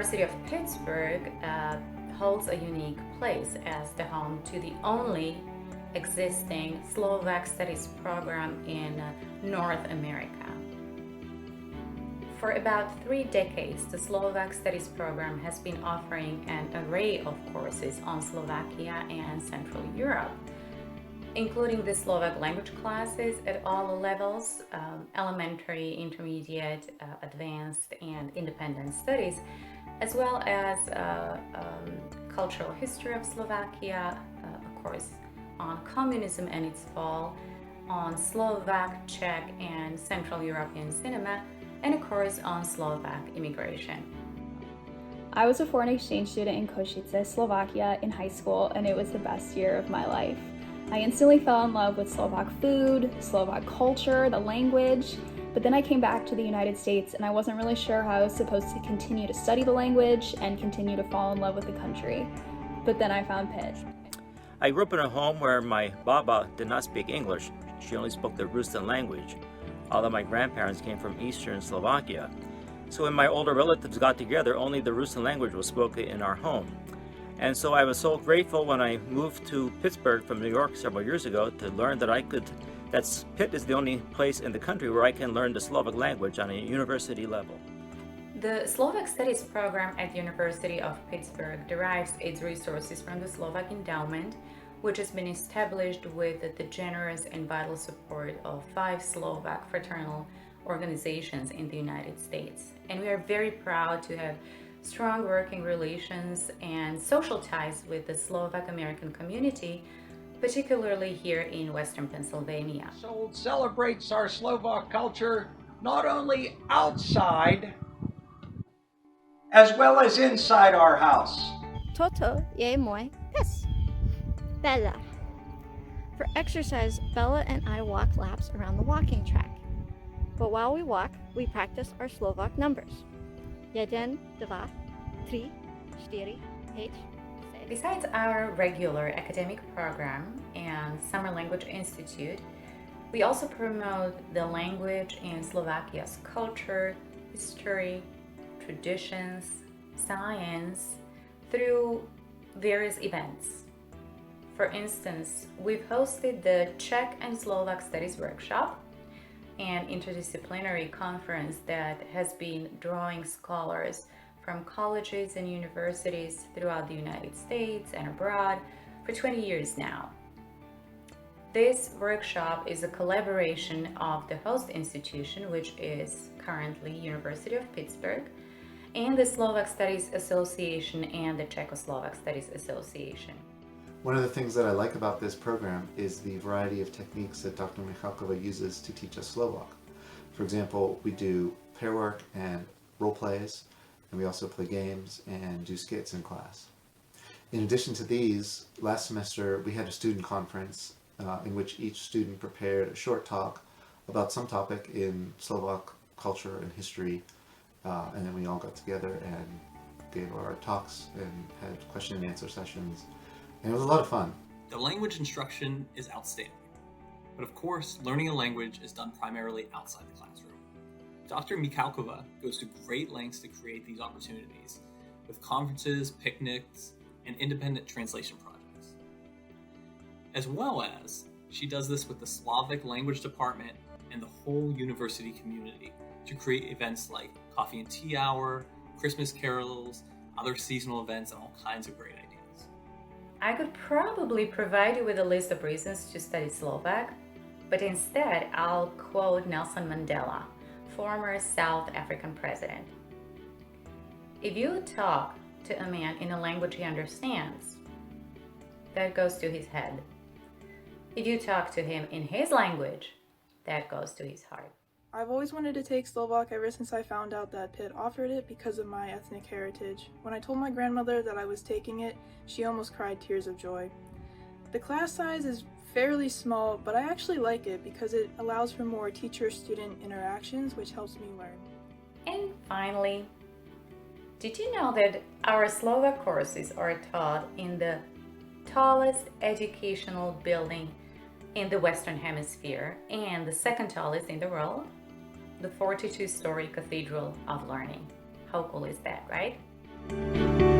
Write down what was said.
University of Pittsburgh holds a unique place as the home to the only existing Slovak studies program in North America. For about 3 decades, the Slovak Studies program has been offering an array of courses on Slovakia and Central Europe, including the Slovak language classes at all levels, elementary, intermediate, advanced, and independent studies, as well as cultural history of Slovakia, of course, on communism and its fall, on Slovak, Czech, and Central European cinema, and a course on Slovak immigration. I was a foreign exchange student in Košice, Slovakia in high school, and it was the best year of my life. I instantly fell in love with Slovak food, Slovak culture, the language, but then I came back to the United States and I wasn't really sure how I was supposed to continue to study the language and continue to fall in love with the country. But then I found Pitt. I grew up in a home where my baba did not speak English. She only spoke the Rusyn language, although my grandparents came from eastern Slovakia. So when my older relatives got together, only the Rusyn language was spoken in our home. And so I was so grateful when I moved to Pittsburgh from New York several years ago to learn that Pitt is the only place in the country where I can learn the Slovak language on a university level. The Slovak Studies program at the University of Pittsburgh derives its resources from the Slovak Endowment, which has been established with the generous and vital support of 5 Slovak fraternal organizations in the United States. And we are very proud to have strong working relations and social ties with the Slovak American community, particularly here in Western Pennsylvania. Soul celebrates our Slovak culture not only outside as well as inside our house. Toto je môj pes, Bella. For exercise, Bella and I walk laps around the walking track. But while we walk, we practice our Slovak numbers. 1, 2, 3, 4, 5, 6. Besides our regular academic program and Summer Language Institute, we also promote the language and Slovakia's culture, history, traditions, science through various events. For instance, we've hosted the Czech and Slovak Studies Workshop, an interdisciplinary conference that has been drawing scholars from colleges and universities throughout the United States and abroad for 20 years now. This workshop is a collaboration of the host institution, which is currently University of Pittsburgh, and the Slovak Studies Association and the Czechoslovak Studies Association. One of the things that I like about this program is the variety of techniques that Dr. Michalkova uses to teach us Slovak. For example, we do pair work and role plays, and we also play games and do skits in class. In addition to these, last semester we had a student conference in which each student prepared a short talk about some topic in Slovak culture and history, and then we all got together and gave our talks and had question and answer sessions. And it was a lot of fun. The language instruction is outstanding. But of course, learning a language is done primarily outside the classroom. Dr. Michalkova goes to great lengths to create these opportunities with conferences, picnics, and independent translation projects. As well as, she does this with the Slavic language department and the whole university community to create events like coffee and tea hour, Christmas carols, other seasonal events, and all kinds of great ideas. I could probably provide you with a list of reasons to study Slovak, but instead I'll quote Nelson Mandela, former South African president. If you talk to a man in a language he understands, that goes to his head. If you talk to him in his language, that goes to his heart. I've always wanted to take Slovak ever since I found out that Pitt offered it because of my ethnic heritage. When I told my grandmother that I was taking it, she almost cried tears of joy. The class size is fairly small, but I actually like it because it allows for more teacher-student interactions, which helps me learn. And finally, did you know that our Slovak courses are taught in the tallest educational building in the Western Hemisphere and the second tallest in the world? The 42-story Cathedral of Learning. How cool is that, right? Bye.